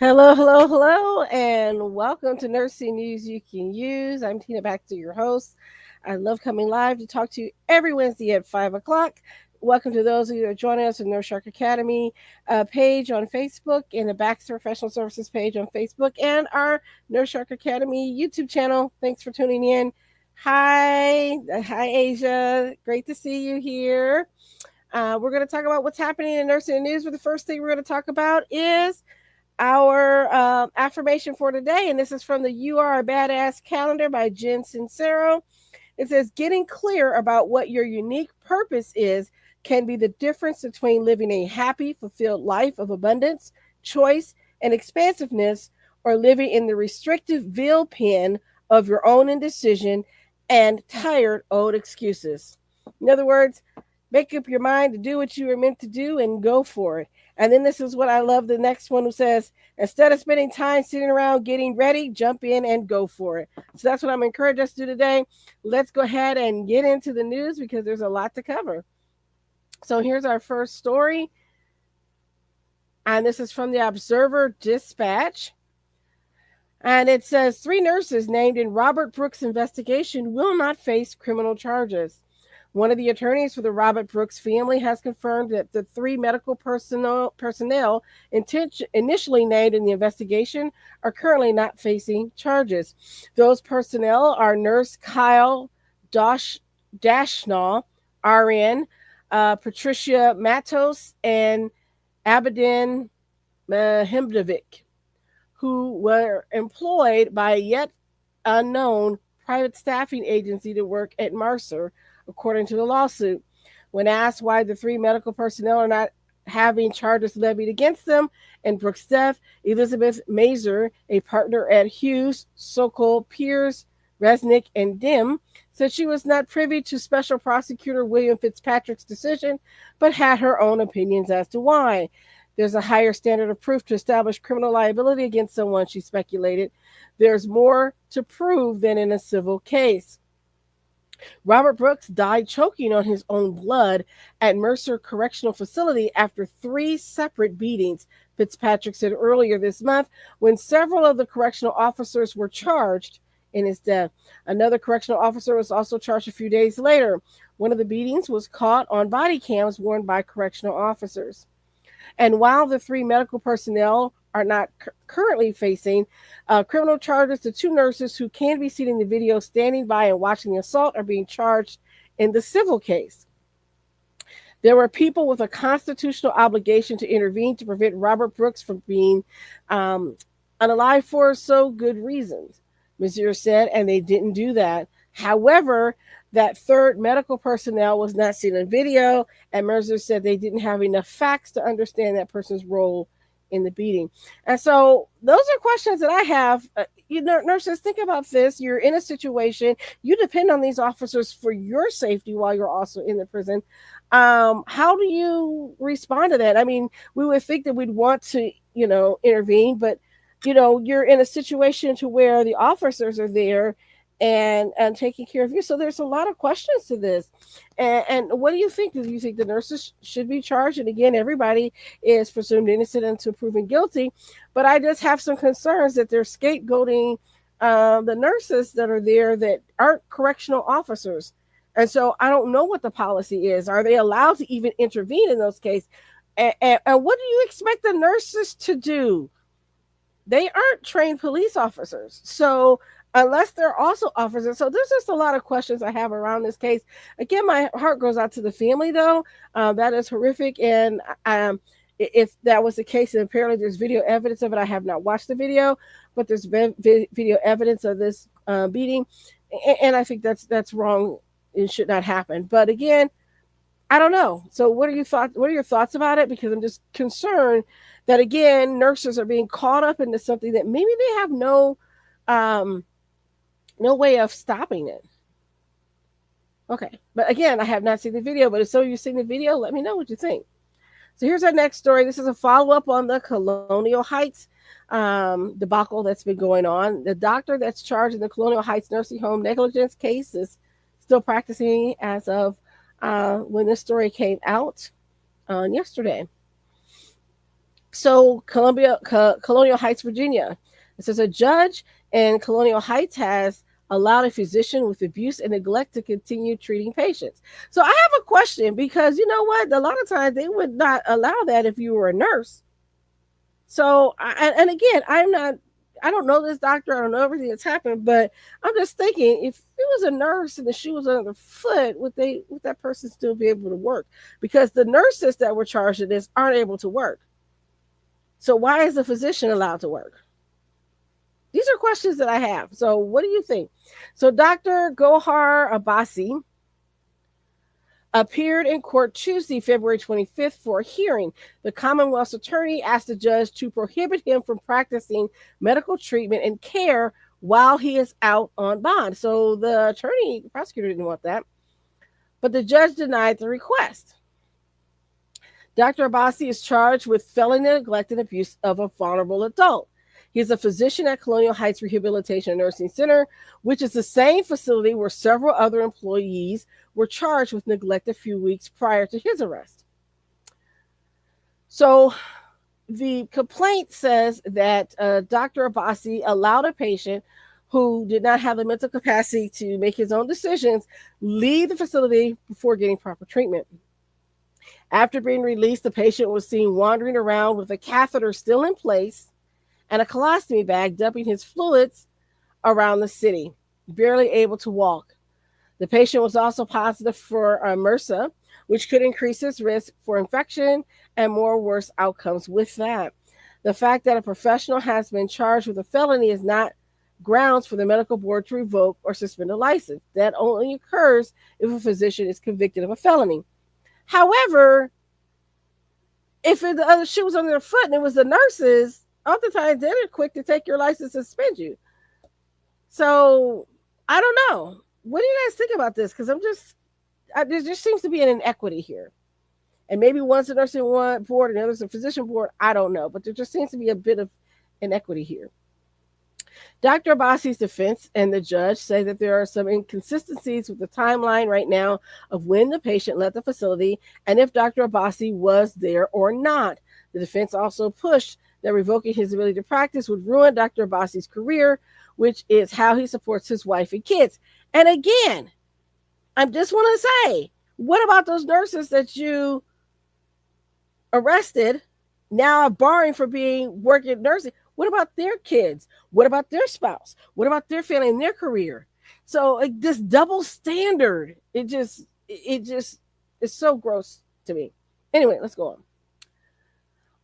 Hello, hello, hello, and welcome to Nursing News You Can Use. I'm Tina Baxter, your host. I love coming live to talk to you every Wednesday at 5 o'clock. Welcome to those of you that are joining us on Nurse Shark Academy page on Facebook and the Baxter Professional Services page on Facebook and our Nurse Shark Academy YouTube channel. Thanks for tuning in. Hi, Asia. Great to see you here. We're going to talk about what's happening in nursing news, but the first thing we're going to talk about is our affirmation for today, and this is from the You Are a Badass calendar by Jen Sincero. It says, getting clear about what your unique purpose is can be the difference between living a happy, fulfilled life of abundance, choice, and expansiveness, or living in the restrictive veil pen of your own indecision and tired old excuses. In other words, make up your mind to do what you were meant to do and go for it. And then this is what I love. The next one who says, instead of spending time sitting around getting ready, jump in and go for it. So that's what I'm encouraging us to do today. Let's go ahead and get into the news because there's a lot to cover. So here's our first story. And this is from the Observer Dispatch. And it says 3 nurses named in Robert Brooks' investigation will not face criminal charges. One of the attorneys for the Robert Brooks family has confirmed that the 3 medical personnel initially named in the investigation are currently not facing charges. Those personnel are Nurse Kyle Dashnall, RN, Patricia Matos, and Abedin Himdovic, who were employed by a yet unknown private staffing agency to work at Mercer, according to the lawsuit. When asked why the 3 medical personnel are not having charges levied against them in Brooks' death, Elizabeth Mazer, a partner at Hughes, Sokol, Pierce, Resnick, and Dim, said she was not privy to Special Prosecutor William Fitzpatrick's decision, but had her own opinions as to why. There's a higher standard of proof to establish criminal liability against someone, she speculated. There's more to prove than in a civil case. Robert Brooks died choking on his own blood at Mercer Correctional Facility after 3 separate beatings, Fitzpatrick said earlier this month, when several of the correctional officers were charged in his death. Another correctional officer was also charged a few days later. One of the beatings was caught on body cams worn by correctional officers. And while the 3 medical personnel are not currently facing criminal charges, the 2 nurses who can be seen in the video standing by and watching the assault are being charged in the civil case. There were people with a constitutional obligation to intervene to prevent Robert Brooks from being unalive for so good reasons, Messier said, and they didn't do that. However, that 3rd medical personnel was not seen in video, and Mercer said they didn't have enough facts to understand that person's role in the beating. And so those are questions that I have. Nurses, think about this. You're in a situation, you depend on these officers for your safety while you're also in the prison. How do you respond to that? I mean, we would think that we'd want to, intervene, but, you're in a situation to where the officers are there and taking care of you. So there's a lot of questions to this. And what do you think? Do you think the nurses should be charged? And again, everybody is presumed innocent until proven guilty. But I just have some concerns that they're scapegoating the nurses that are there that aren't correctional officers. And so I don't know what the policy is. Are they allowed to even intervene in those cases? And what do you expect the nurses to do? They aren't trained police officers. So unless they're also officers. So there's just a lot of questions I have around this case. Again, my heart goes out to the family, though. That is horrific. And if that was the case, and apparently there's video evidence of it, I have not watched the video, but there's video evidence of this beating. And I think that's wrong. It should not happen. But again, I don't know. So what are your thoughts about it? Because I'm just concerned that, again, nurses are being caught up into something that maybe they have no way of stopping it. Okay. But again, I have not seen the video, but if so you've seen the video, let me know what you think. So here's our next story. This is a follow-up on the Colonial Heights debacle that's been going on. The doctor that's charged in the Colonial Heights nursing home negligence case is still practicing as of when this story came out yesterday. So Colonial Heights, Virginia. It says a judge in Colonial Heights has allowed a physician with abuse and neglect to continue treating patients. So I have a question because you know what? A lot of times they would not allow that if you were a nurse. So, and again, I don't know this doctor, I don't know everything that's happened, but I'm just thinking if it was a nurse and the shoe was on the foot, would that person still be able to work? Because the nurses that were charged with this aren't able to work. So why is the physician allowed to work? These are questions that I have. So what do you think? So Dr. Gohar Abbasi appeared in court Tuesday, February 25th for a hearing. The Commonwealth's attorney asked the judge to prohibit him from practicing medical treatment and care while he is out on bond. So the prosecutor didn't want that, but the judge denied the request. Dr. Abbasi is charged with felony neglect and abuse of a vulnerable adult. He is a physician at Colonial Heights Rehabilitation and Nursing Center, which is the same facility where several other employees were charged with neglect a few weeks prior to his arrest. So the complaint says that Dr. Abbasi allowed a patient who did not have the mental capacity to make his own decisions leave the facility before getting proper treatment. After being released, the patient was seen wandering around with a catheter still in place and a colostomy bag, dumping his fluids around the city, barely able to walk. The patient was also positive for MRSA, which could increase his risk for infection and more worse outcomes with that. The fact that a professional has been charged with a felony is not grounds for the medical board to revoke or suspend a license. That only occurs if a physician is convicted of a felony. However, if the other shoe was on their foot and it was the nurses, oftentimes they're quick to take your license and suspend you. So I don't know. What do you guys think about this? Because there just seems to be an inequity here. And maybe one's a nursing board and the other's a physician board. I don't know. But there just seems to be a bit of inequity here. Dr. Abbasi's defense and the judge say that there are some inconsistencies with the timeline right now of when the patient left the facility and if Dr. Abbasi was there or not. The defense also pushed that revoking his ability to practice would ruin Dr. Abbasi's career, which is how he supports his wife and kids. And again, I just want to say, what about those nurses that you arrested now are barring for being working nursing? What about their kids? What about their spouse? What about their family and their career? So like, this double standard, it just is so gross to me. Anyway, let's go on.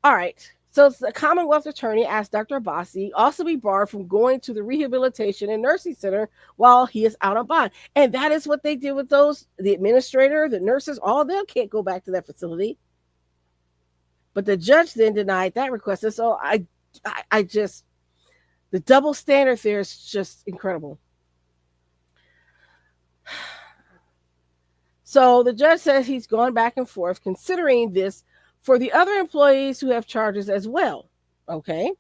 All right. So the Commonwealth attorney asked Dr. Abbasi also be barred from going to the rehabilitation and nursing center while he is out on bond. And that is what they did with the administrator, the nurses, all of them can't go back to that facility. But the judge then denied that request. And so I just, the double standard there is just incredible. So the judge says he's gone back and forth considering this for the other employees who have charges as well. Okay.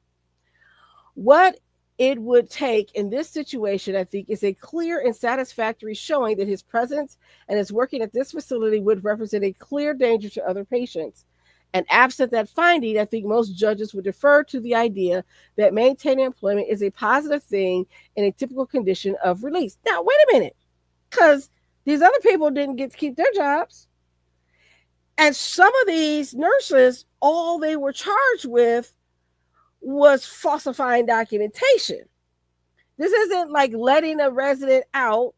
What it would take in this situation, I think, is a clear and satisfactory showing that his presence and his working at this facility would represent a clear danger to other patients. And absent that finding, I think most judges would defer to the idea that maintaining employment is a positive thing in a typical condition of release. Now, wait a minute, because these other people didn't get to keep their jobs. And some of these nurses, all they were charged with was falsifying documentation. This isn't like letting a resident out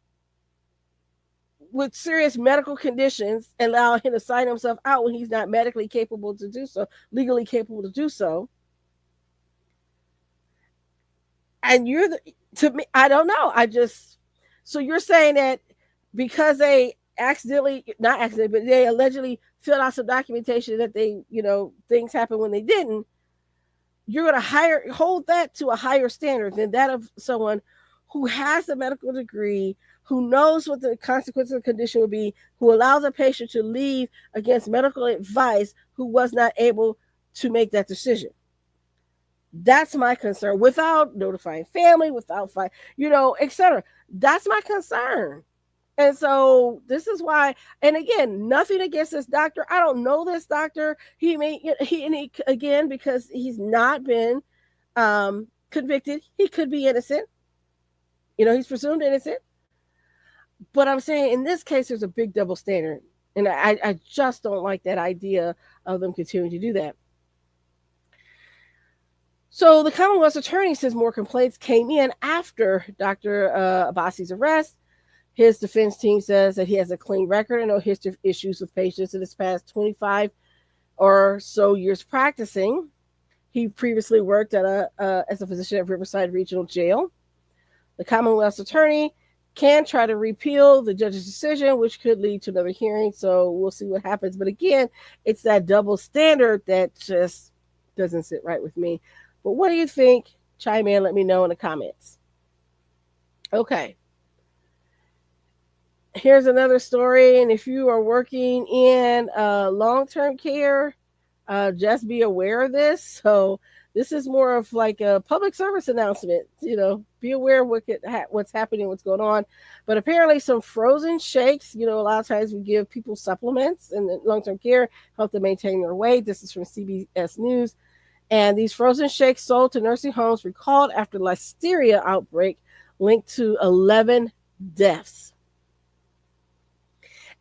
with serious medical conditions and allow him to sign himself out when he's not medically capable to do so, legally capable to do so. And to me, I don't know. So you're saying that because they not accidentally, but they allegedly filled out some documentation that they, things happen when they didn't, you're going to hold that to a higher standard than that of someone who has a medical degree, who knows what the consequences of the condition would be, who allows a patient to leave against medical advice, who was not able to make that decision. That's my concern. Without notifying family, etc. That's my concern. And so this is why, and again, nothing against this doctor. I don't know this doctor. He may he again, because he's not been convicted. He could be innocent. He's presumed innocent. But I'm saying in this case, there's a big double standard, and I just don't like that idea of them continuing to do that. So the Commonwealth's attorney says more complaints came in after Dr. Abbasi's arrest. His defense team says that he has a clean record and no history of issues with patients in his past 25 or so years practicing. He previously worked as a physician at Riverside Regional Jail. The Commonwealth's attorney can try to repeal the judge's decision, which could lead to another hearing. So we'll see what happens. But again, it's that double standard that just doesn't sit right with me. But what do you think? Chime in, let me know in the comments. Okay. Here's another story. And if you are working in long-term care, just be aware of this. So this is more of like a public service announcement. Be aware of what's happening, what's going on. But apparently some frozen shakes, a lot of times we give people supplements in long-term care, help them maintain their weight. This is from CBS News. And these frozen shakes sold to nursing homes recalled after listeria outbreak linked to 11 deaths.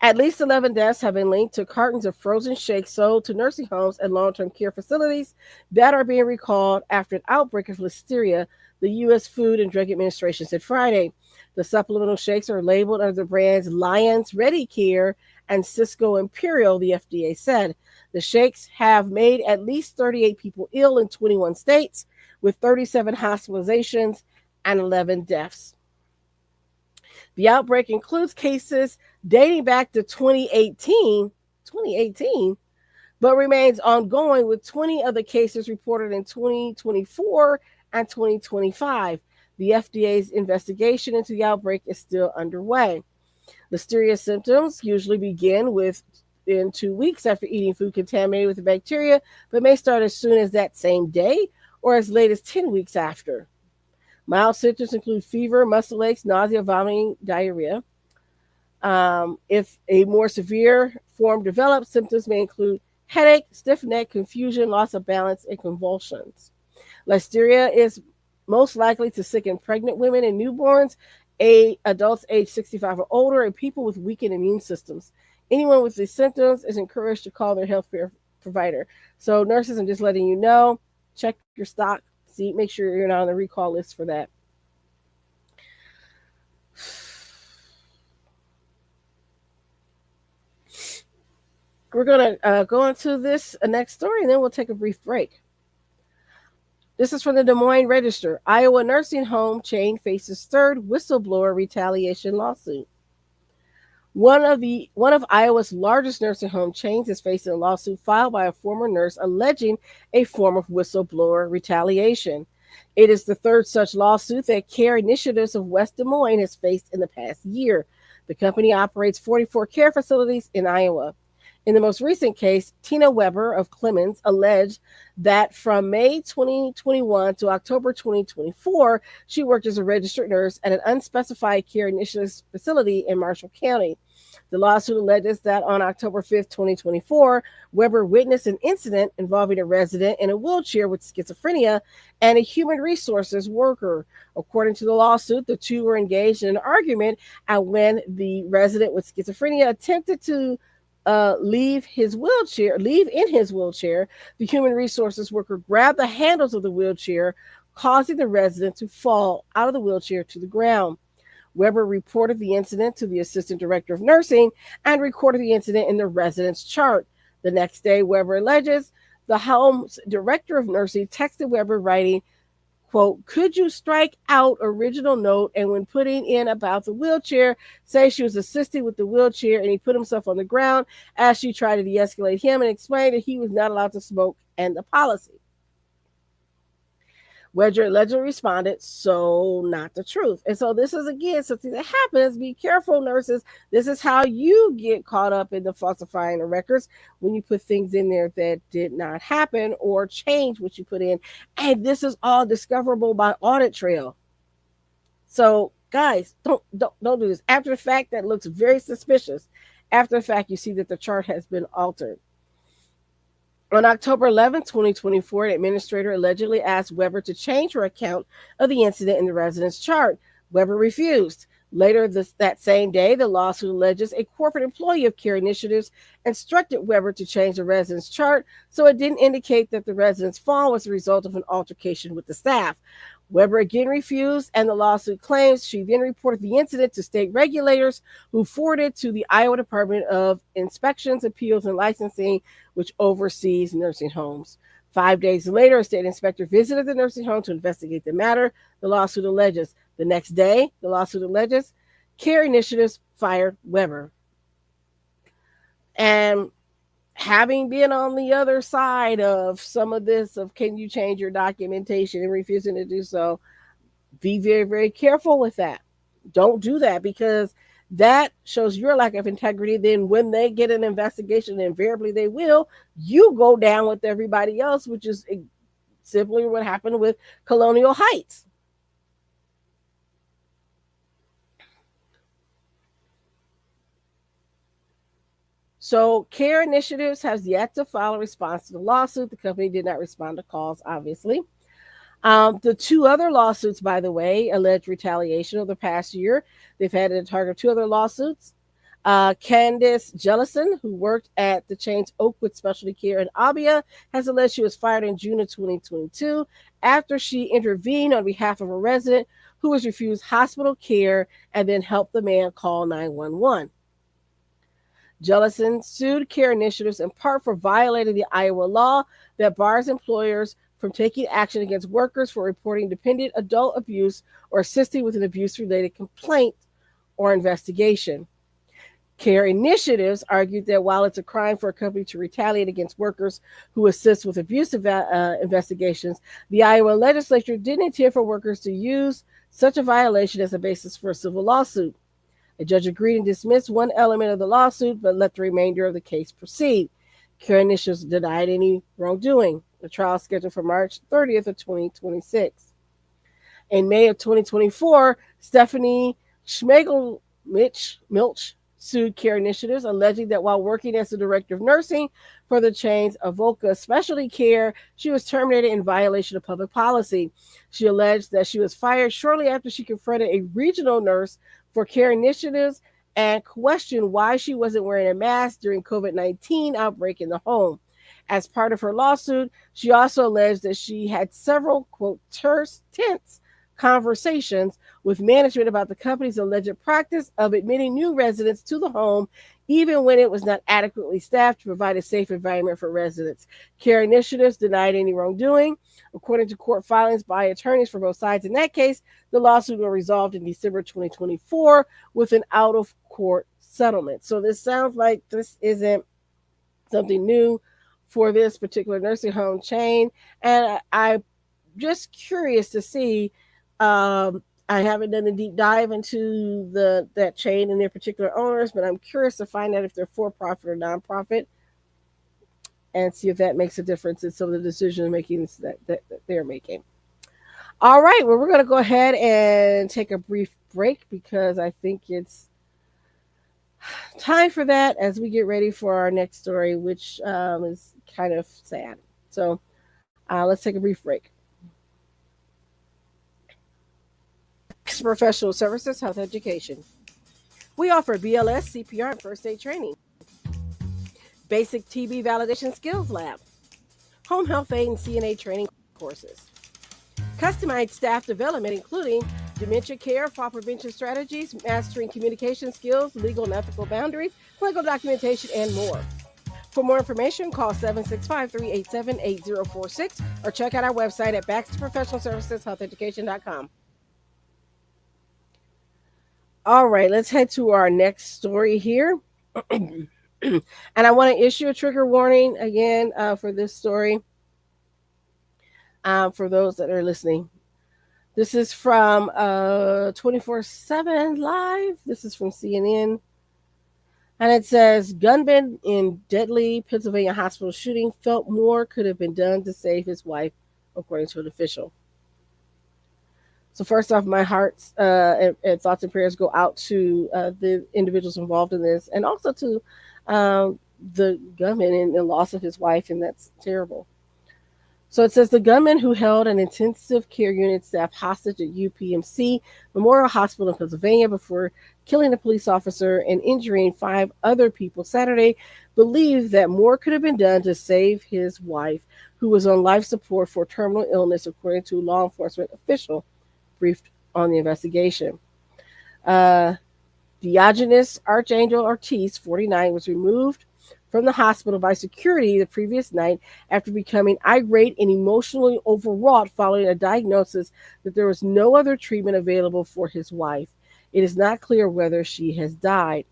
At least 11 deaths have been linked to cartons of frozen shakes sold to nursing homes and long-term care facilities that are being recalled after an outbreak of listeria, the U.S. Food and Drug Administration said Friday. The supplemental shakes are labeled under the brands Lions Ready Care and Cisco Imperial, the FDA said. The shakes have made at least 38 people ill in 21 states, with 37 hospitalizations and 11 deaths. The outbreak includes cases dating back to 2018, but remains ongoing with 20 other cases reported in 2024 and 2025. The FDA's investigation into the outbreak is still underway. Listeria symptoms usually begin within 2 weeks after eating food contaminated with the bacteria, but may start as soon as that same day or as late as 10 weeks after. Mild symptoms include fever, muscle aches, nausea, vomiting, diarrhea. If a more severe form develops, symptoms may include headache, stiff neck, confusion, loss of balance, and convulsions. Listeria is most likely to sicken pregnant women and newborns, adults age 65 or older, and people with weakened immune systems. Anyone with these symptoms is encouraged to call their healthcare provider. So nurses, I'm just letting you know, check your stock, make sure you're not on the recall list for that. We're going to go into this next story, and then we'll take a brief break. This is from the Des Moines Register. Iowa nursing home chain faces third whistleblower retaliation lawsuit. One of Iowa's largest nursing home chains is facing a lawsuit filed by a former nurse alleging a form of whistleblower retaliation. It is the third such lawsuit that Care Initiatives of West Des Moines has faced in the past year. The company operates 44 care facilities in Iowa. In the most recent case, Tina Weber of Clemens alleged that from May 2021 to October 2024, she worked as a registered nurse at an unspecified Care Initiatives facility in Marshall County. The lawsuit alleges that on October 5th, 2024, Weber witnessed an incident involving a resident in a wheelchair with schizophrenia and a human resources worker. According to the lawsuit, the two were engaged in an argument, and when the resident with schizophrenia attempted to leave in his wheelchair, the human resources worker grabbed the handles of the wheelchair, causing the resident to fall out of the wheelchair to the ground. Weber reported the incident to the assistant director of nursing and recorded the incident in the resident's chart. The next day, Weber alleges the home's director of nursing texted Weber writing, quote, "Could you strike out original note and when putting in about the wheelchair, say she was assisting with the wheelchair and he put himself on the ground as she tried to de-escalate him and explained that he was not allowed to smoke and the policy." Wedger allegedly responded, "So not the truth." And so this is, again, something that happens. Be careful, nurses. This is how you get caught up in the falsifying of records, when you put things in there that did not happen or change what you put in. And this is all discoverable by audit trail. So Guys, don't do this. After the fact, that looks very suspicious. After the fact, you see that the chart has been altered. On October 11, 2024, an administrator allegedly asked Weber to change her account of the incident in the residence chart. Weber refused. Later that same day, the lawsuit alleges a corporate employee of Care Initiatives instructed Weber to change the residence chart so it didn't indicate that the resident's fall was the result of an altercation with the staff. Weber again refused, and the lawsuit claims she then reported the incident to state regulators who forwarded to the Iowa Department of Inspections, Appeals, and Licensing, which oversees nursing homes. 5 days later, a state inspector visited the nursing home to investigate the matter. The lawsuit alleges. The next day, the lawsuit alleges Care Initiatives fired Weber. And having been on the other side of some of this, of can you change your documentation and refusing to do so, be very, very careful with that. Don't do that, because that shows your lack of integrity. Then when they get an investigation, invariably they will, you go down with everybody else, which is simply what happened with Colonial Heights. So Care Initiatives has yet to file a response to the lawsuit. The company did not respond to calls, obviously. The two other lawsuits, by the way, allege retaliation over the past year. They've had a target of two other lawsuits. Candace Jellison, who worked at the chain's Oakwood Specialty Care in Abia, has alleged she was fired in June of 2022 after she intervened on behalf of a resident who was refused hospital care and then helped the man call 911. Jellison sued Care Initiatives in part for violating the Iowa law that bars employers from taking action against workers for reporting dependent adult abuse or assisting with an abuse-related complaint or investigation. Care Initiatives argued that while it's a crime for a company to retaliate against workers who assist with abuse investigations, the Iowa legislature didn't intend for workers to use such a violation as a basis for a civil lawsuit. A judge agreed and dismissed one element of the lawsuit, but let the remainder of the case proceed. Care Initiatives denied any wrongdoing. The trial is scheduled for March 30th of 2026. In May of 2024, Stephanie Milch sued Care Initiatives, alleging that while working as the director of nursing for the chain's Avoca Specialty Care, she was terminated in violation of public policy. She alleged that she was fired shortly after she confronted a regional nurse for Care Initiatives and questioned why she wasn't wearing a mask during COVID-19 outbreak in the home. As part of her lawsuit, she also alleged that she had several, quote, tense conversations with management about the company's alleged practice of admitting new residents to the home, even when it was not adequately staffed to provide a safe environment for residents. Care Initiatives denied any wrongdoing. According to court filings by attorneys for both sides in that case, the lawsuit was resolved in December 2024 with an out-of-court settlement. So this sounds like this isn't something new for this particular nursing home chain. And I'm just curious to see. I haven't done a deep dive into that chain and their particular owners, but I'm curious to find out if they're for-profit or non-profit and see if that makes a difference in some of the decision making that they're making. All right, well, we're going to go ahead and take a brief break because I think it's time for that as we get ready for our next story, which is kind of sad. So let's take a brief break. Professional Services Health Education. We offer BLS, CPR, and first aid training, basic TB validation skills lab, home health aid and CNA training courses, customized staff development, including dementia care, fall prevention strategies, mastering communication skills, legal and ethical boundaries, clinical documentation, and more. For more information, call 765-387-8046 or check out our website at baxterprofessionalserviceshealtheducation.com. All right, let's head to our next story here. And I want to issue a trigger warning again for this story for those that are listening. This is from 24/7 Live. This is from CNN. And it says, gunman in deadly Pennsylvania hospital shooting felt more could have been done to save his wife, according to an official. So first off, my hearts and thoughts and prayers go out to the individuals involved in this, and also to um, the gunman and the loss of his wife, and that's terrible. So it says the gunman who held an intensive care unit staff hostage at UPMC Memorial Hospital in Pennsylvania before killing a police officer and injuring five other people Saturday believed that more could have been done to save his wife, who was on life support for terminal illness, according to a law enforcement official briefed on the investigation. Uh, Diogenes Archangel Ortiz, 49, was removed from the hospital by security the previous night after becoming irate and emotionally overwrought following a diagnosis that there was no other treatment available for his wife. It is not clear whether she has died.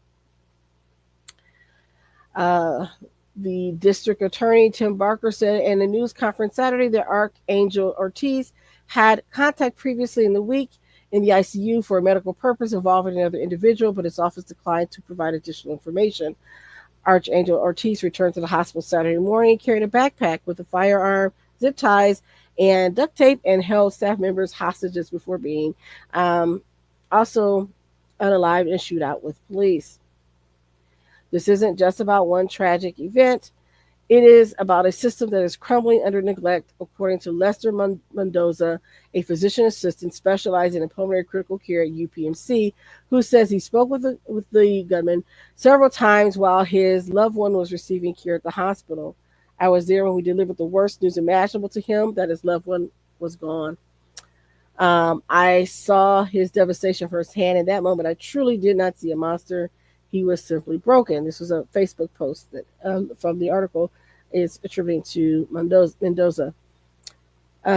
Uh, the district attorney, Tim Barker, said in a news conference Saturday that Archangel Ortiz had contact previously in the week in the ICU for a medical purpose involving another individual, but his office declined to provide additional information. Archangel Ortiz returned to the hospital Saturday morning, carried a backpack with a firearm, zip ties, and duct tape, and held staff members hostages before being um, also unalived and shootout with police. This isn't just about one tragic event. It is about a system that is crumbling under neglect, according to Lester Mendoza, a physician assistant specializing in pulmonary critical care at UPMC, who says he spoke with the gunman several times while his loved one was receiving care at the hospital. I was there when we delivered the worst news imaginable to him, that his loved one was gone. I saw his devastation firsthand. In that moment, I truly did not see a monster. He was simply broken. This was a Facebook post that from the article is attributing to Mendoza.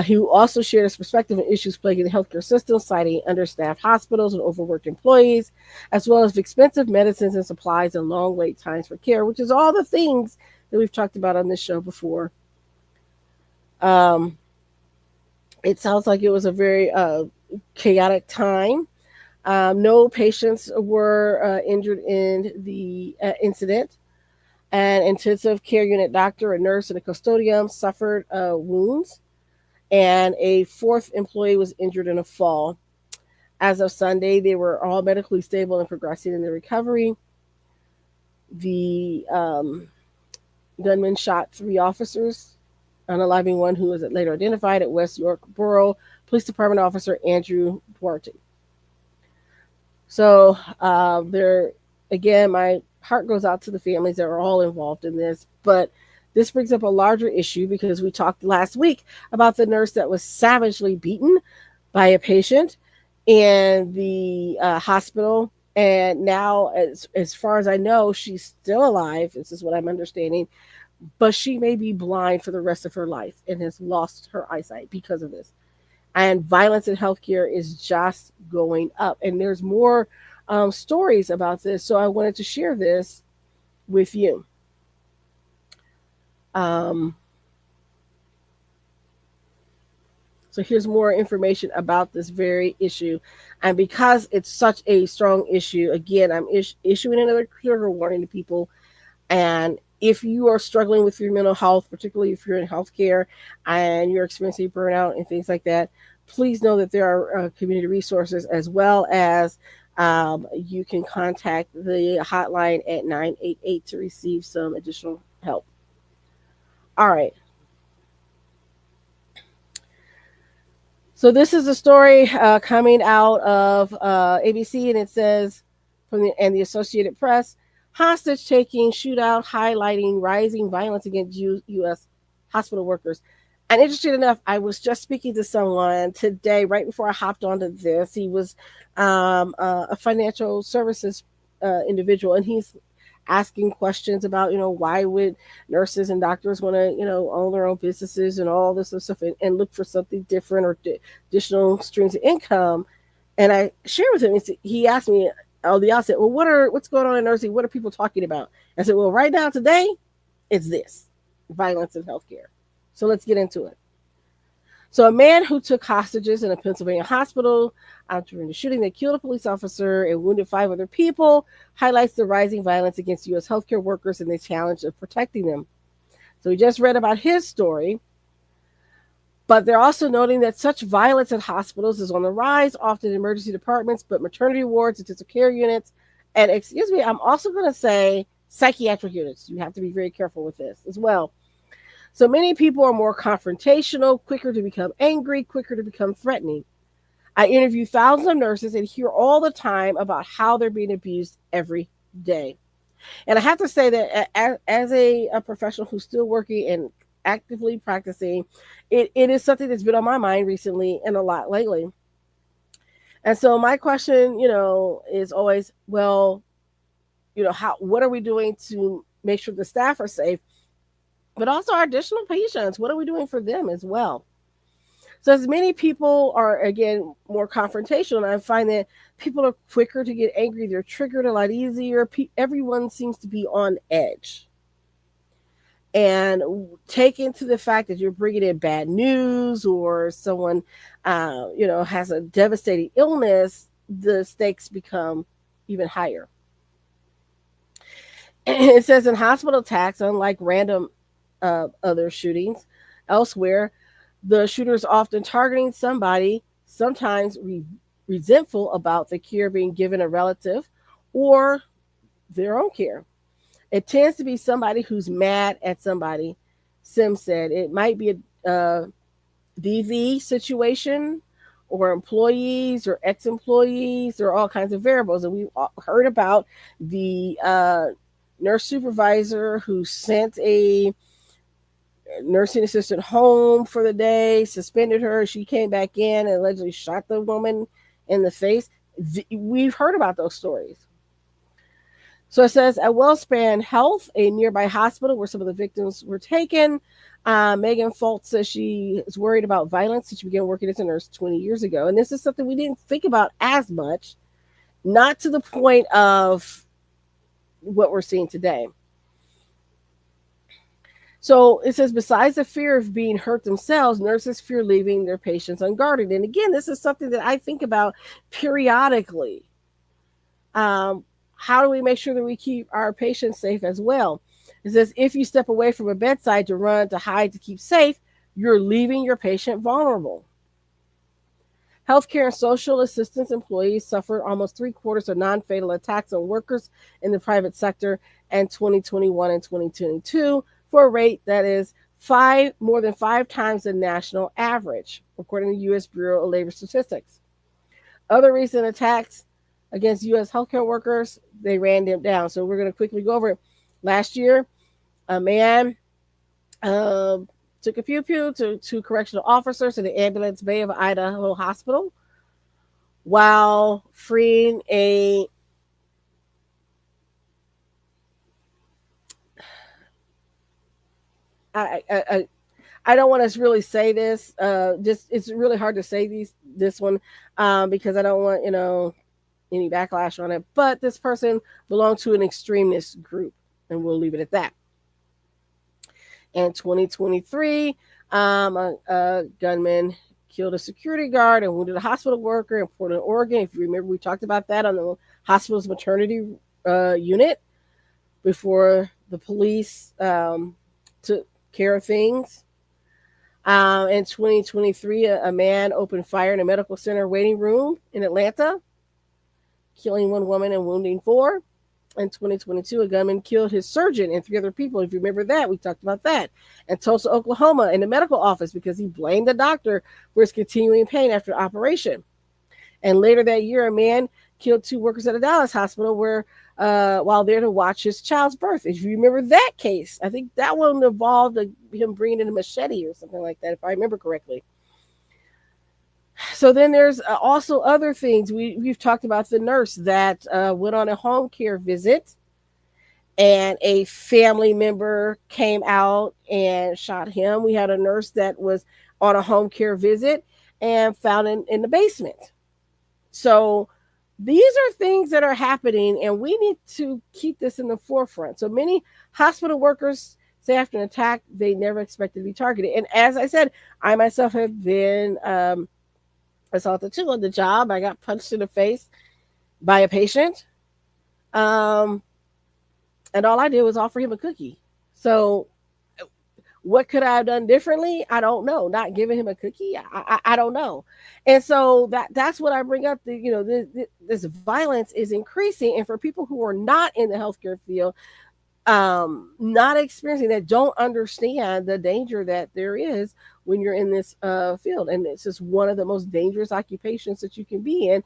He also shared his perspective on issues plaguing the healthcare system, citing understaffed hospitals and overworked employees, as well as expensive medicines and supplies and long wait times for care, which is all the things that we've talked about on this show before. Um, it sounds like it was a very chaotic time. No patients were injured in the incident. An intensive care unit doctor, a nurse, and a custodian suffered wounds, and a fourth employee was injured in a fall. As of Sunday, they were all medically stable and progressing in their recovery. The gunman shot three officers, unaliving one who was later identified at West York Borough Police Department officer Andrew Duarte. So there, again, my heart goes out to the families that are all involved in this. But this brings up a larger issue because we talked last week about the nurse that was savagely beaten by a patient in the hospital. And now, as far as I know, she's still alive. This is what I'm understanding. But she may be blind for the rest of her life and has lost her eyesight because of this. And violence in healthcare is just going up. And there's more stories about this. So I wanted to share this with you. Um, so here's more information about this very issue. And because it's such a strong issue, again, I'm issuing another trigger warning to people. And if you are struggling with your mental health, particularly if you're in healthcare and you're experiencing burnout and things like that, please know that there are community resources, as well as you can contact the hotline at 988 to receive some additional help. All right. So this is a story coming out of ABC, and it says and the Associated Press, hostage taking shootout highlighting rising violence against U.S. hospital workers. And interesting enough, I was just speaking to someone today, right before I hopped onto this. He was a financial services individual, and he's asking questions about, why would nurses and doctors want to, own their own businesses and all this stuff, and look for something different or additional streams of income. And I shared with him, he asked me on the outset, well, what's going on in nursing? What are people talking about? I said, well, right now, today, it's this, violence in healthcare. So let's get into it. So a man who took hostages in a Pennsylvania hospital during the shooting that killed a police officer and wounded five other people highlights the rising violence against U.S. healthcare workers and the challenge of protecting them. So we just read about his story. But they're also noting that such violence in hospitals is on the rise, often in emergency departments, but maternity wards, intensive care units, and excuse me, I'm also going to say psychiatric units. You have to be very careful with this as well. So many people are more confrontational, quicker to become angry, quicker to become threatening. I interview thousands of nurses and hear all the time about how they're being abused every day. And I have to say that as a professional who's still working and actively practicing, it is something that's been on my mind recently and a lot lately. And so my question, is always, well, what are we doing to make sure the staff are safe, but also our additional patients? What are we doing for them as well? So as many people are again more confrontational, and I find that people are quicker to get angry. They're triggered a lot easier. Everyone seems to be on edge. And take into the fact that you're bringing in bad news or someone, has a devastating illness, the stakes become even higher. It says in hospital attacks, unlike random other shootings elsewhere, the shooter is often targeting somebody, sometimes resentful about the care being given a relative or their own care. It tends to be somebody who's mad at somebody. Sim said it might be a DV situation or employees or ex-employees or all kinds of variables. And we've heard about the nurse supervisor who sent a nursing assistant home for the day, suspended her. She came back in and allegedly shot the woman in the face. We've heard about those stories. So it says at Wellspan Health, a nearby hospital where some of the victims were taken, Megan Fultz says she is worried about violence since she began working as a nurse 20 years ago. And this is something we didn't think about as much, not to the point of what we're seeing today. So it says, besides the fear of being hurt themselves, nurses fear leaving their patients unguarded. And again, this is something that I think about periodically. How do we make sure that we keep our patients safe as well? It says, if you step away from a bedside to run, to hide, to keep safe, you're leaving your patient vulnerable. Healthcare and social assistance employees suffered almost 3/4 of non-fatal attacks on workers in the private sector in 2021 and 2022 for a rate that is more than 5 times the national average, according to the U.S. Bureau of Labor Statistics. Other recent attacks against U.S. healthcare workers, they ran them down. So we're going to quickly go over it. Last year, a man took a pew-pew to two correctional officers in the ambulance bay of Idaho Hospital while freeing a I don't want to really say this. Just it's really hard to say this one because I don't want any backlash on it. But this person belonged to an extremist group, and we'll leave it at that. In 2023, a gunman killed a security guard and wounded a hospital worker in Portland, Oregon. If you remember, we talked about that on the hospital's maternity unit before the police took care of things. In 2023, a man opened fire in a medical center waiting room in Atlanta, killing 1 woman and wounding 4. In 2022, a gunman killed his surgeon and 3 other people. If you remember that, we talked about that. In Tulsa, Oklahoma, in the medical office because he blamed the doctor for his continuing pain after the operation. And later that year, a man killed 2 workers at a Dallas hospital while there to watch his child's birth. If you remember that case, I think that one involved him bringing in a machete or something like that, if I remember correctly. So then there's also other things. We've talked about the nurse that went on a home care visit and a family member came out and shot him. We had a nurse that was on a home care visit and found in the basement. So these are things that are happening, and we need to keep this in the forefront. So many hospital workers say after an attack, they never expected to be targeted. And as I said, I myself have been assaulted too on the job. I got punched in the face by a patient. And all I did was offer him a cookie. So What could I have done differently? I don't know. Not giving him a cookie? I don't know. And so that's what I bring up. This violence is increasing, and for people who are not in the healthcare field, not experiencing that, don't understand the danger that there is when you're in this field. And it's just one of the most dangerous occupations that you can be in,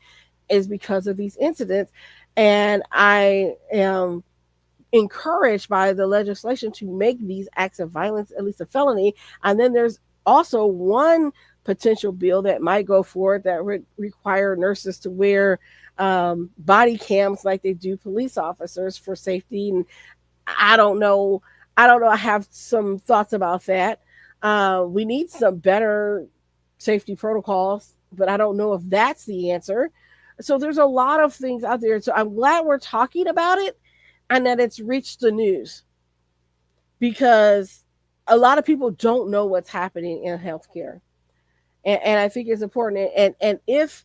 is because of these incidents. And I am encouraged by the legislation to make these acts of violence at least a felony. And then there's also one potential bill that might go forward that would require nurses to wear body cams like they do police officers for safety. And I don't know. I don't know. I have some thoughts about that. We need some better safety protocols, but I don't know if that's the answer. So there's a lot of things out there. So I'm glad we're talking about it and that it's reached the news, because a lot of people don't know what's happening in healthcare. And I think it's important. And if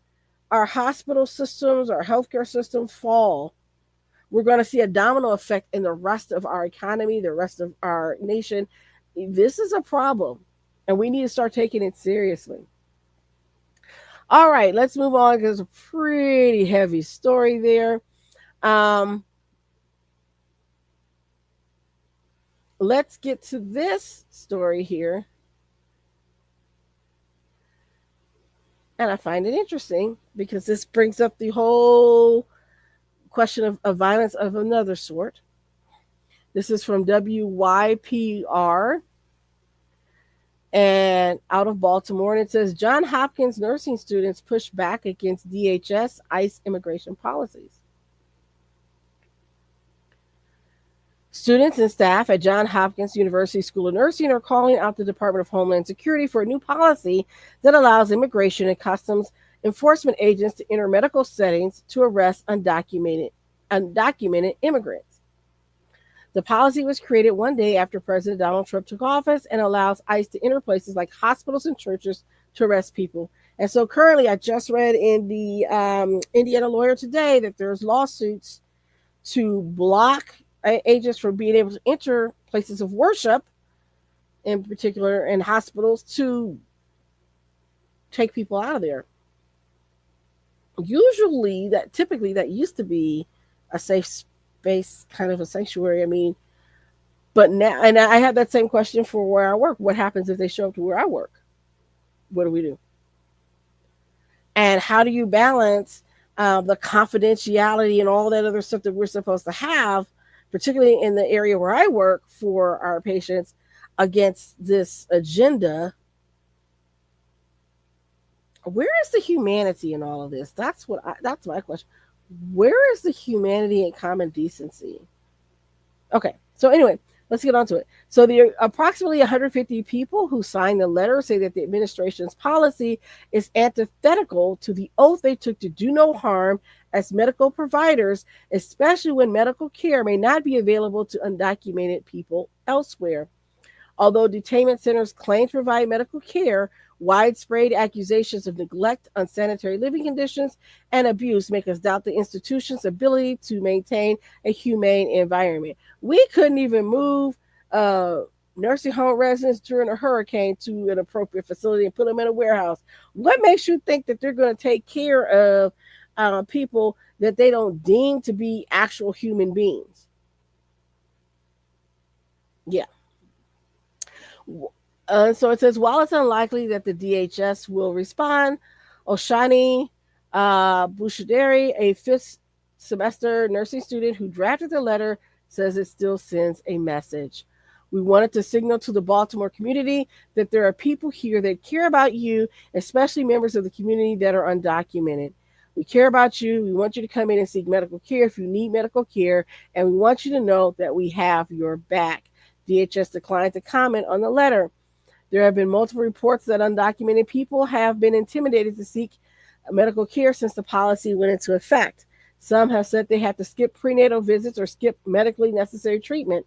our hospital systems, our healthcare systems fall, we're going to see a domino effect in the rest of our economy, the rest of our nation. This is a problem, and we need to start taking it seriously. All right, let's move on, because it's a pretty heavy story there. Um, let's get to this story here. And I find it interesting because this brings up the whole question of violence of another sort. This is from WYPR and out of Baltimore. And it says John Hopkins nursing students push back against DHS ICE immigration policies. Students and staff at Johns Hopkins University School of Nursing are calling out the Department of Homeland Security for a new policy that allows immigration and customs enforcement agents to enter medical settings to arrest undocumented immigrants. The policy was created one day after President Donald Trump took office and allows ICE to enter places like hospitals and churches to arrest people. And so currently, I just read in the Indiana Lawyer today that there's lawsuits to block agents from being able to enter places of worship, in particular in hospitals, to take people out of there. Typically that used to be a safe space, kind of a sanctuary. I mean, but now, and I have that same question for where I work. What happens if they show up to where I work? What do we do? And how do you balance the confidentiality and all that other stuff that we're supposed to have, particularly in the area where I work, for our patients, against this agenda? Where is the humanity in all of this? That's my question. Where is the humanity and common decency? Okay, so anyway, let's get on to it. So the approximately 150 people who signed the letter say that the administration's policy is antithetical to the oath they took to do no harm as medical providers, especially when medical care may not be available to undocumented people elsewhere. Although detainment centers claim to provide medical care, widespread accusations of neglect, unsanitary living conditions, and abuse make us doubt the institution's ability to maintain a humane environment. We couldn't even move nursing home residents during a hurricane to an appropriate facility and put them in a warehouse. What makes you think that they're going to take care of people that they don't deem to be actual human beings? Yeah. So it says, while it's unlikely that the DHS will respond, Oshani Bushaderi, a fifth semester nursing student who drafted the letter, says it still sends a message. We wanted to signal to the Baltimore community that there are people here that care about you, especially members of the community that are undocumented. We care about you. We want you to come in and seek medical care if you need medical care, and we want you to know that we have your back. DHS declined to comment on the letter. There have been multiple reports that undocumented people have been intimidated to seek medical care since the policy went into effect. Some have said they have to skip prenatal visits or skip medically necessary treatment.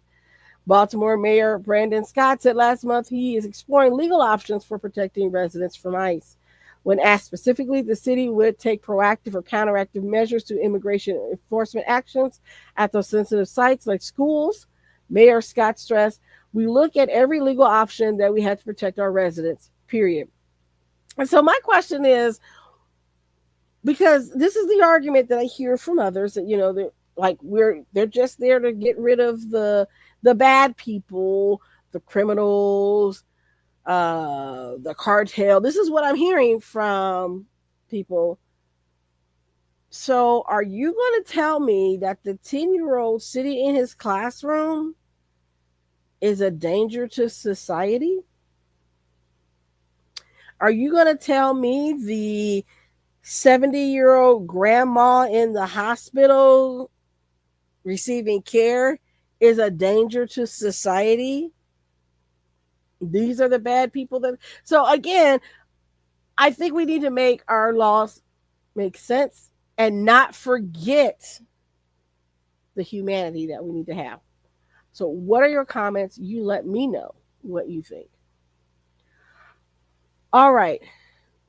Baltimore Mayor Brandon Scott said last month he is exploring legal options for protecting residents from ICE. When asked specifically if the city would take proactive or counteractive measures to immigration enforcement actions at those sensitive sites like schools, Mayor Scott stressed, We look at every legal option that we have to protect our residents, period. And so my question is, because this is the argument that I hear from others that, they're like, they're just there to get rid of the bad people, the criminals, the cartel. This is what I'm hearing from people. So, are you going to tell me that the 10-year-old sitting in his classroom is a danger to society? Are you going to tell me the 70-year-old grandma in the hospital receiving care is a danger to society? These are the bad people that. So, again, I think we need to make our laws make sense and not forget the humanity that we need to have. So, what are your comments? You let me know what you think. All right,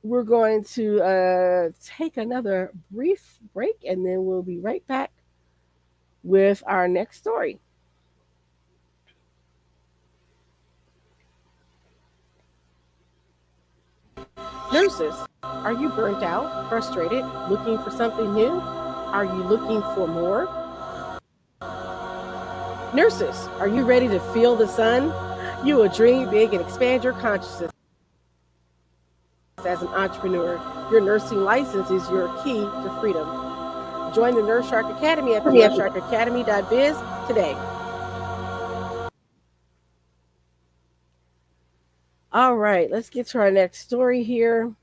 we're going to take another brief break and then we'll be right back with our next story. Nurses, are you burnt out, frustrated, looking for something new? Are you looking for more? Nurses, are you ready to feel the sun? You will dream big and expand your consciousness as an entrepreneur. Your nursing license is your key to freedom. Join the Nurse Shark Academy at the nursesharkacademy.biz today. All right, let's get to our next story here.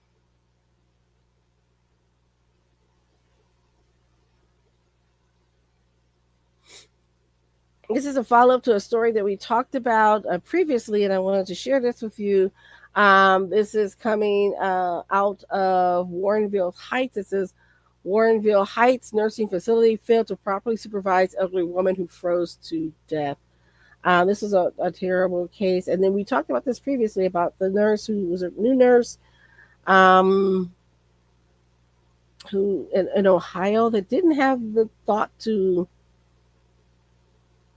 This is a follow up to a story that we talked about previously, and I wanted to share this with you. This is coming out of Warrenville Heights. It says Warrenville Heights nursing facility failed to properly supervise elderly woman who froze to death. This is a terrible case. And then we talked about this previously about the nurse who was a new nurse um, who in Ohio that didn't have the thought to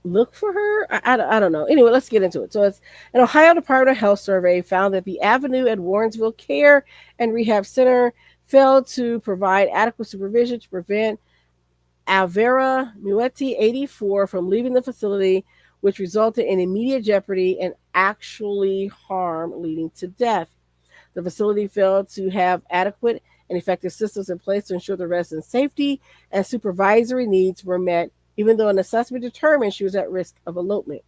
look for her. I don't know. Anyway, let's get into it. So it's an Ohio Department of Health survey found that the Avenue at Warrensville Care and Rehab Center failed to provide adequate supervision to prevent Alvera Muetti, 84, from leaving the facility, which resulted in immediate jeopardy and actually harm leading to death. The facility failed to have adequate and effective systems in place to ensure the residents' safety and supervisory needs were met, even though an assessment determined she was at risk of elopement.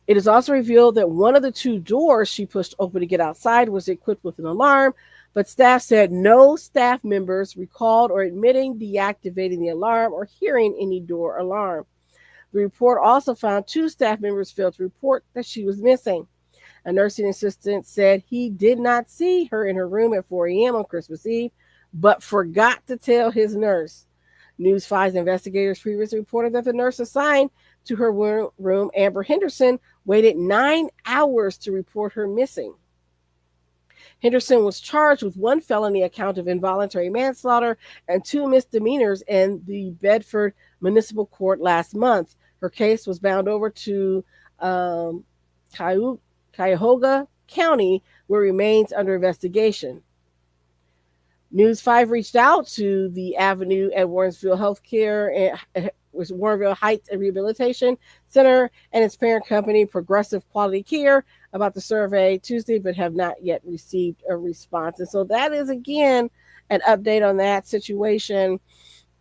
It is also revealed that one of the two doors she pushed open to get outside was equipped with an alarm, but staff said no staff members recalled or admitting deactivating the alarm or hearing any door alarm. The report also found two staff members failed to report that she was missing. A nursing assistant said he did not see her in her room at 4 a.m. on Christmas Eve, but forgot to tell his nurse. News 5's investigators previously reported that the nurse assigned to her room, Amber Henderson, waited 9 hours to report her missing. Henderson was charged with one felony account of involuntary manslaughter and two misdemeanors in the Bedford Municipal Court last month. Her case was bound over to Cuyahoga County, where it remains under investigation. News 5 reached out to the Avenue at Warrensville Healthcare and was Warrenville Heights and Rehabilitation Center and its parent company, Progressive Quality Care, about the survey Tuesday, but have not yet received a response. And so that is, again, an update on that situation,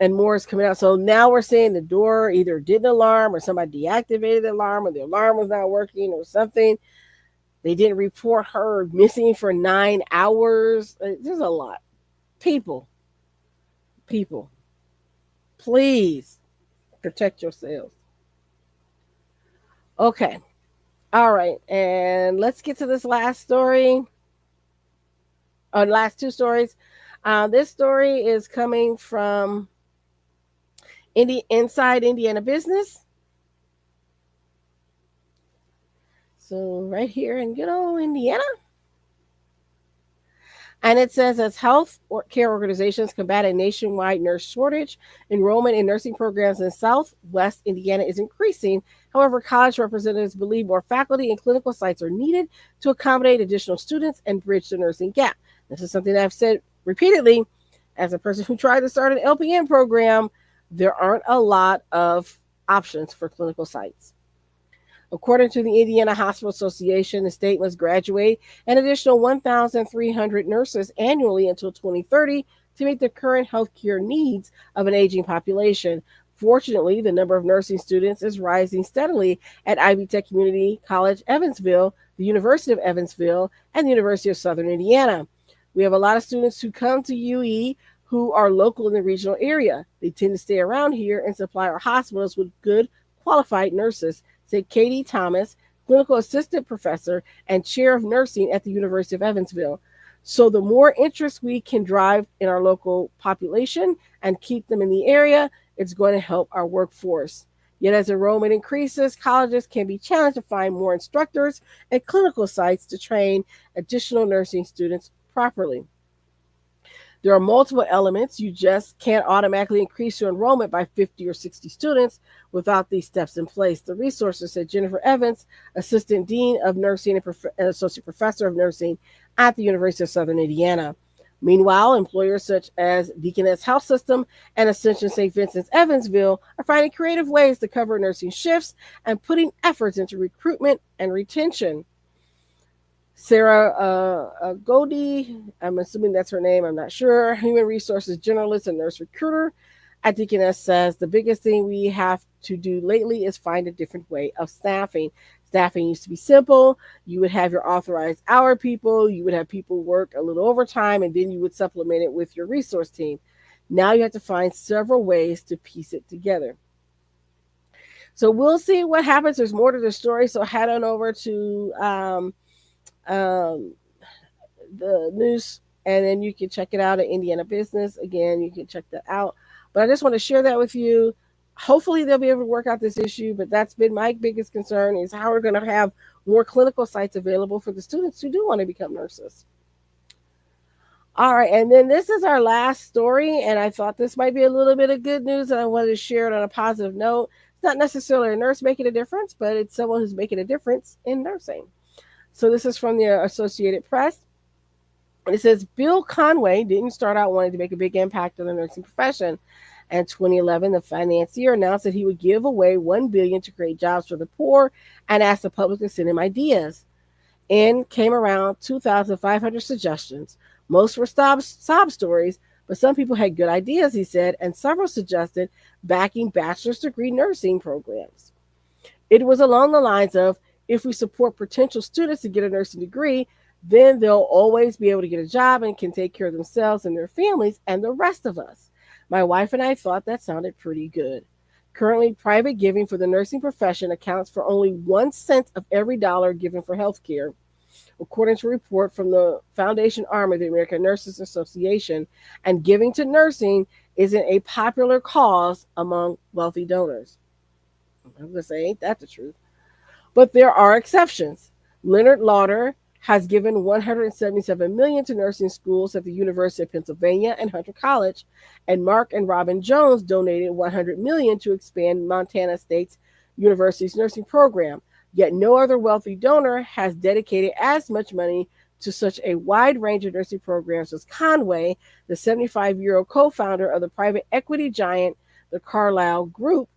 and more is coming out. So now we're saying the door either didn't alarm or somebody deactivated the alarm or the alarm was not working or something. They didn't report her missing for 9 hours. There's a lot. People, please protect yourselves. Okay. All right. And let's get to this last story. Last two stories. This story is coming from Inside Indiana Business. So right here in good old Indiana. And it says, as health or care organizations combat a nationwide nurse shortage, enrollment in nursing programs in Southwest Indiana is increasing. However, college representatives believe more faculty and clinical sites are needed to accommodate additional students and bridge the nursing gap. This is something I've said repeatedly. As a person who tried to start an LPN program, there aren't a lot of options for clinical sites. According to the Indiana Hospital Association, the state must graduate an additional 1,300 nurses annually until 2030 to meet the current healthcare needs of an aging population. Fortunately, the number of nursing students is rising steadily at Ivy Tech Community College Evansville, the University of Evansville, and the University of Southern Indiana. We have a lot of students who come to UE who are local in the regional area. They tend to stay around here and supply our hospitals with good, qualified nurses, said Katie Thomas, clinical assistant professor and chair of nursing at the University of Evansville. So the more interest we can drive in our local population and keep them in the area, it's going to help our workforce. Yet as enrollment increases, colleges can be challenged to find more instructors and clinical sites to train additional nursing students properly. There are multiple elements. You just can't automatically increase your enrollment by 50 or 60 students without these steps in place. The resources, said Jennifer Evans, Assistant Dean of Nursing and Associate Professor of Nursing at the University of Southern Indiana. Meanwhile, employers such as Deaconess Health System and Ascension St. Vincent's Evansville are finding creative ways to cover nursing shifts and putting efforts into recruitment and retention. Sarah Goldie, I'm assuming that's her name, I'm not sure, human resources generalist and nurse recruiter at Deaconess, says the biggest thing we have to do lately is find a different way of staffing. Staffing used to be simple. You would have your authorized hour people, you would have people work a little overtime, and then you would supplement it with your resource team. Now you have to find several ways to piece it together. So we'll see what happens. There's more to the story, so head on over to um, the news, and then you can check it out at Indiana Business. Again, you can check that out. But I just want to share that with you. Hopefully they'll be able to work out this issue, but that's been my biggest concern, is how we're going to have more clinical sites available for the students who do want to become nurses. All right, and then this is our last story, and I thought this might be a little bit of good news, and I wanted to share it on a positive note. It's not necessarily a nurse making a difference, but it's someone who's making a difference in nursing. So this is from the Associated Press. It says Bill Conway didn't start out wanting to make a big impact on the nursing profession. In 2011, the financier announced that he would give away $1 billion to create jobs for the poor and asked the public to send him ideas. In came around 2,500 suggestions. Most were sob stories, but some people had good ideas, he said, and several suggested backing bachelor's degree nursing programs. It was along the lines of, if we support potential students to get a nursing degree, then they'll always be able to get a job and can take care of themselves and their families and the rest of us. My wife and I thought that sounded pretty good. Currently, private giving for the nursing profession accounts for only 1 cent of every dollar given for health care, according to a report from the foundation arm of the American Nurses Association, and giving to nursing isn't a popular cause among wealthy donors. I'm going to say, ain't that the truth? But there are exceptions. Leonard Lauder has given $177 million to nursing schools at the University of Pennsylvania and Hunter College, and Mark and Robin Jones donated $100 million to expand Montana State's university's nursing program. Yet no other wealthy donor has dedicated as much money to such a wide range of nursing programs as Conway, the 75-year-old co-founder of the private equity giant, the Carlyle Group,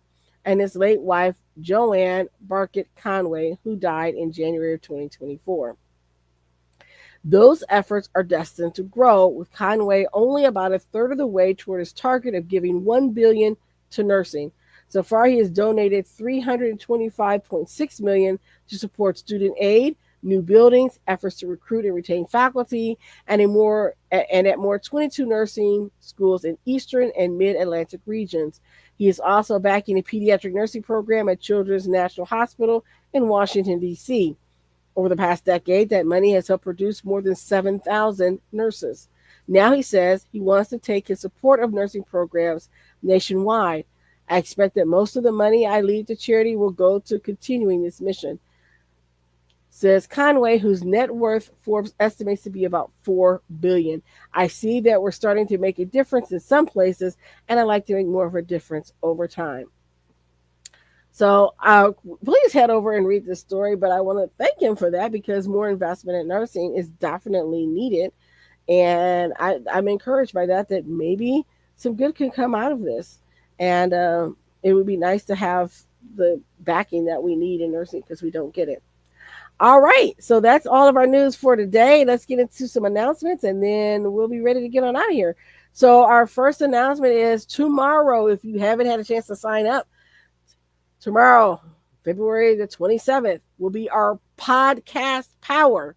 and his late wife, Joanne Barkett Conway, who died in January of 2024. Those efforts are destined to grow, with Conway only about a third of the way toward his target of giving $1 billion to nursing. So far, he has donated $325.6 million to support student aid, new buildings, efforts to recruit and retain faculty, and at more 22 nursing schools in eastern and mid-Atlantic regions. He is also backing a pediatric nursing program at Children's National Hospital in Washington, D.C. Over the past decade, that money has helped produce more than 7,000 nurses. Now he says he wants to take his support of nursing programs nationwide. I expect that most of the money I leave to charity will go to continuing this mission. Says Conway, whose net worth Forbes estimates to be about 4 billion. I see that we're starting to make a difference in some places, and I like to make more of a difference over time. So please head over and read this story. But I want to thank him for that because more investment in nursing is definitely needed, and I'm encouraged by that. That maybe some good can come out of this, and it would be nice to have the backing that we need in nursing because we don't get it. All right, so that's all of our news for today. Let's get into some announcements and then we'll be ready to get on out of here. So, our first announcement is tomorrow. If you haven't had a chance to sign up, tomorrow, February the 27th, will be our podcast power,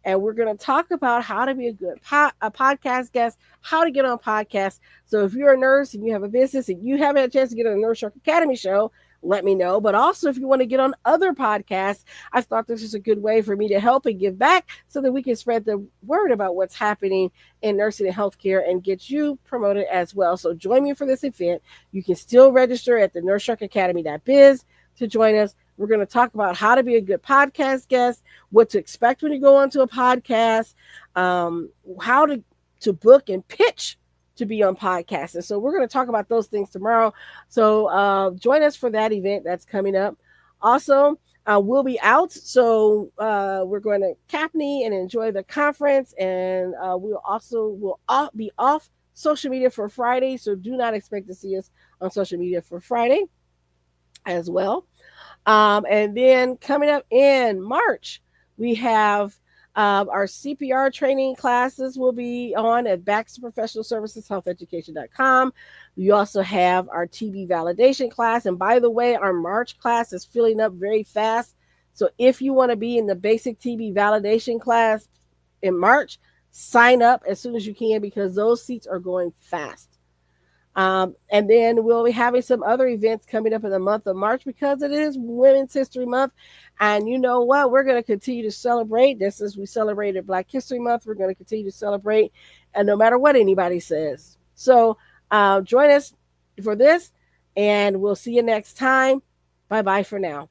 and we're going to talk about how to be a good a podcast guest, how to get on podcasts. So if you're a nurse and you have a business and you haven't had a chance to get on a Nurse Shark Academy show, let me know. But also, if you want to get on other podcasts, I thought this is a good way for me to help and give back so that we can spread the word about what's happening in nursing and healthcare and get you promoted as well. So join me for this event. You can still register at the nursesharkacademy.biz to join us. We're going to talk about how to be a good podcast guest, what to expect when you go onto a podcast, how to book and pitch to be on podcasts. And so we're going to talk about those things tomorrow. So join us for that event that's coming up. Also, we'll be out. So we're going to Capney and enjoy the conference. And will be off social media for Friday. So do not expect to see us on social media for Friday as well. And then coming up in March, we have our CPR training classes will be on at Baxter Professional Services Healtheducation.com. We also have our TB validation class. And by the way, our March class is filling up very fast. So if you want to be in the basic TB validation class in March, sign up as soon as you can because those seats are going fast. And then we'll be having some other events coming up in the month of March because it is Women's History Month. And you know what? We're going to continue to celebrate. Just as we celebrated Black History Month, we're going to continue to celebrate, and no matter what anybody says. So join us for this, and we'll see you next time. Bye-bye for now.